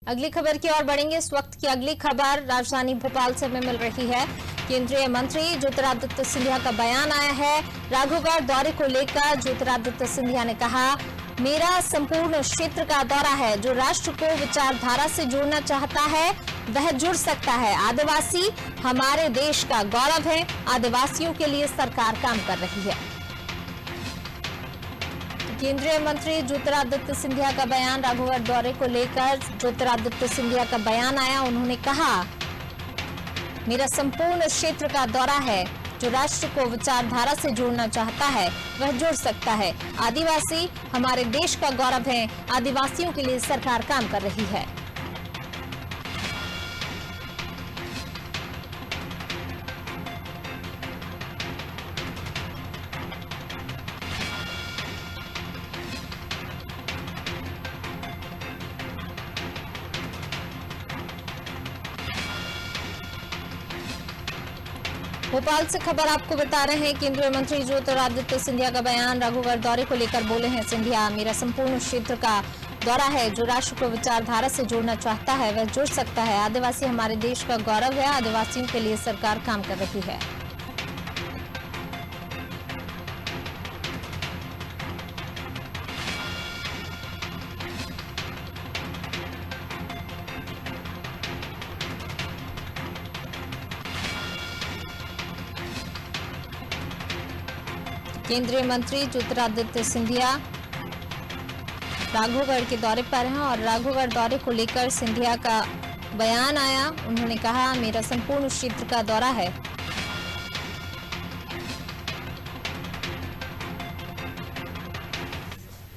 अगली खबर की ओर बढ़ेंगे। इस वक्त की अगली खबर राजधानी भोपाल से हमें मिल रही है। केंद्रीय मंत्री ज्योतिरादित्य सिंधिया का बयान आया है। राघवगढ़ दौरे को लेकर ज्योतिरादित्य सिंधिया ने कहा, मेरा संपूर्ण क्षेत्र का दौरा है। जो राष्ट्र को विचारधारा से जोड़ना चाहता है वह जुड़ सकता है। आदिवासी हमारे देश का गौरव है। आदिवासियों के लिए सरकार काम कर रही है। केंद्रीय मंत्री ज्योतिरादित्य सिंधिया का बयान, राघवगढ़ दौरे को लेकर ज्योतिरादित्य सिंधिया का बयान आया। उन्होंने कहा, मेरा संपूर्ण क्षेत्र का दौरा है। जो राष्ट्र को विचारधारा से जोड़ना चाहता है वह जुड़ सकता है। आदिवासी हमारे देश का गौरव है। आदिवासियों के लिए सरकार काम कर रही है। भोपाल से खबर आपको बता रहे हैं। केंद्रीय मंत्री ज्योतिरादित्य सिंधिया का बयान, राघवगढ़ दौरे को लेकर बोले हैं सिंधिया, मेरा संपूर्ण क्षेत्र का दौरा है। जो राष्ट्र को विचारधारा से जोड़ना चाहता है वह जुड़ सकता है। आदिवासी हमारे देश का गौरव है। आदिवासियों के लिए सरकार काम कर रही है। केंद्रीय मंत्री ज्योतिरादित्य सिंधिया राघवगढ़ के दौरे पर हैं और राघवगढ़ दौरे को लेकर सिंधिया का बयान आया। उन्होंने कहा, मेरा संपूर्ण क्षेत्र का दौरा है।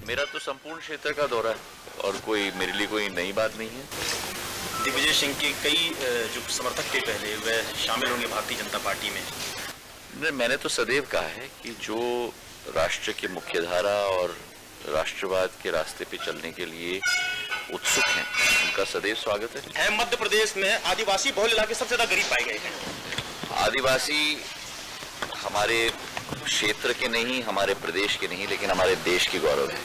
मेरा तो संपूर्ण क्षेत्र का दौरा है और कोई मेरे लिए कोई नई बात नहीं है। दिग्विजय सिंह के कई जो समर्थक थे पहले वह शामिल होंगे भारतीय जनता पार्टी में। मैंने तो सदैव कहा है कि जो राष्ट्र की मुख्यधारा और राष्ट्रवाद के रास्ते पे चलने के लिए उत्सुक हैं उनका सदैव स्वागत है। मध्य प्रदेश में आदिवासी बहुल इलाके सबसे ज्यादा गरीब पाए गए हैं। आदिवासी हमारे क्षेत्र के नहीं, हमारे प्रदेश के नहीं, लेकिन हमारे देश की गौरव है।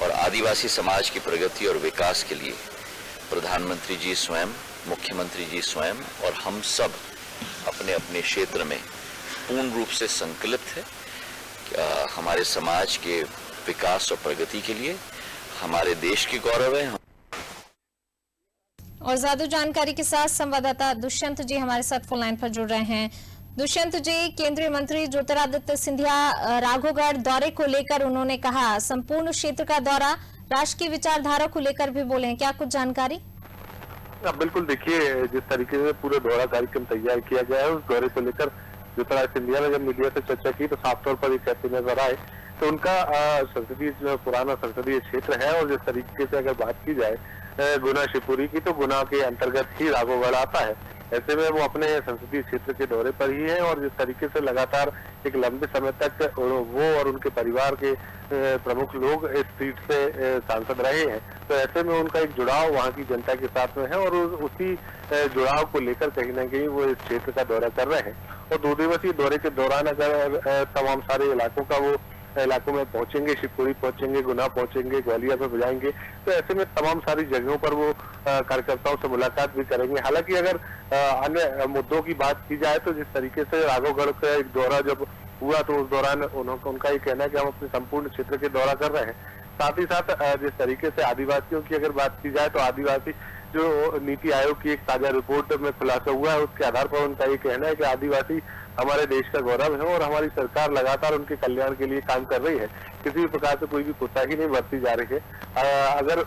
और आदिवासी समाज की प्रगति और विकास के लिए प्रधानमंत्री जी स्वयं, मुख्यमंत्री जी स्वयं और हम सब अपने अपने क्षेत्र में पूर्ण रूप से संकल्पित है। हमारे समाज के विकास और प्रगति के लिए हमारे देश की गौरव है। और ज्यादा जानकारी के साथ संवाददाता दुष्यंत जी हमारे साथ फोन लाइन पर जुड़ रहे हैं। दुष्यंत जी, केंद्रीय मंत्री ज्योतिरादित्य सिंधिया राघवगढ़ दौरे को लेकर उन्होंने कहा, संपूर्ण क्षेत्र का दौरा, राष्ट्र की विचारधारा को लेकर भी बोले हैं, क्या कुछ जानकारी? बिल्कुल, देखिए जिस तरीके से पूरा दौरा कार्यक्रम तैयार किया गया है उस दौरे को लेकर ज्योतिरादित्य सिंधिया ने जब मीडिया से चर्चा की तो साफ तौर पर ये कहते नजर आए तो उनका संसदीय जो पुराना संसदीय क्षेत्र है और जिस तरीके से अगर बात की जाए गुना शिवपुरी की तो गुना के अंतर्गत ही राघवगढ़ आता है। ऐसे में वो अपने संसदीय क्षेत्र के दौरे पर ही है और जिस तरीके से लगातार एक लंबे समय तक वो और उनके परिवार के प्रमुख लोग इस सीट से सांसद रहे हैं, तो ऐसे में उनका एक जुड़ाव वहाँ की जनता के साथ में है और उसी जुड़ाव को लेकर कहीं ना कहीं वो इस क्षेत्र का दौरा कर रहे हैं। और 2 दिवसीय दौरे के दौरान अगर तमाम सारे इलाकों में पहुंचेंगे, शिवपुरी पहुंचेंगे, गुना पहुंचेंगे, ग्वालियर में जाएंगे, तो ऐसे में तमाम सारी जगहों पर वो कार्यकर्ताओं से मुलाकात भी करेंगे। हालांकि अगर अन्य मुद्दों की बात की जाए तो जिस तरीके से राघवगढ़ का एक दौरा जब हुआ तो उस दौरान उनका ये कहना है कि हम अपने संपूर्ण क्षेत्र के दौरा कर रहे हैं। साथ ही साथ जिस तरीके से आदिवासियों की अगर बात की जाए तो आदिवासी जो नीति आयोग की एक ताजा रिपोर्ट में खुलासा हुआ है उसके आधार पर उनका ये कहना है कि आदिवासी हमारे देश का गौरव है और हमारी सरकार लगातार उनके कल्याण के लिए काम कर रही है। किसी भी प्रकार से कोई भी कोताही नहीं बरती जा रही है। अगर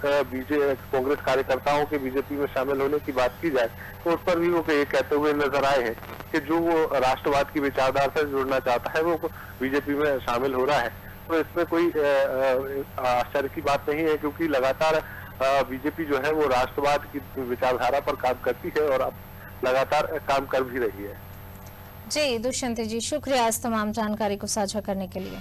कांग्रेस कार्यकर्ताओं के बीजेपी में शामिल होने की बात की जाए तो उस पर भी वो ये कहते हुए नजर आए हैं कि जो वो राष्ट्रवाद की विचारधारा से जुड़ना चाहता है वो बीजेपी में शामिल हो रहा है। तो इसमें कोई आश्चर्य की बात नहीं है क्योंकि लगातार बीजेपी जो है वो राष्ट्रवाद की विचारधारा पर काम करती है और अब लगातार काम कर भी रही है। जी दुष्यंत जी, शुक्रिया इस तमाम जानकारी को साझा करने के लिए।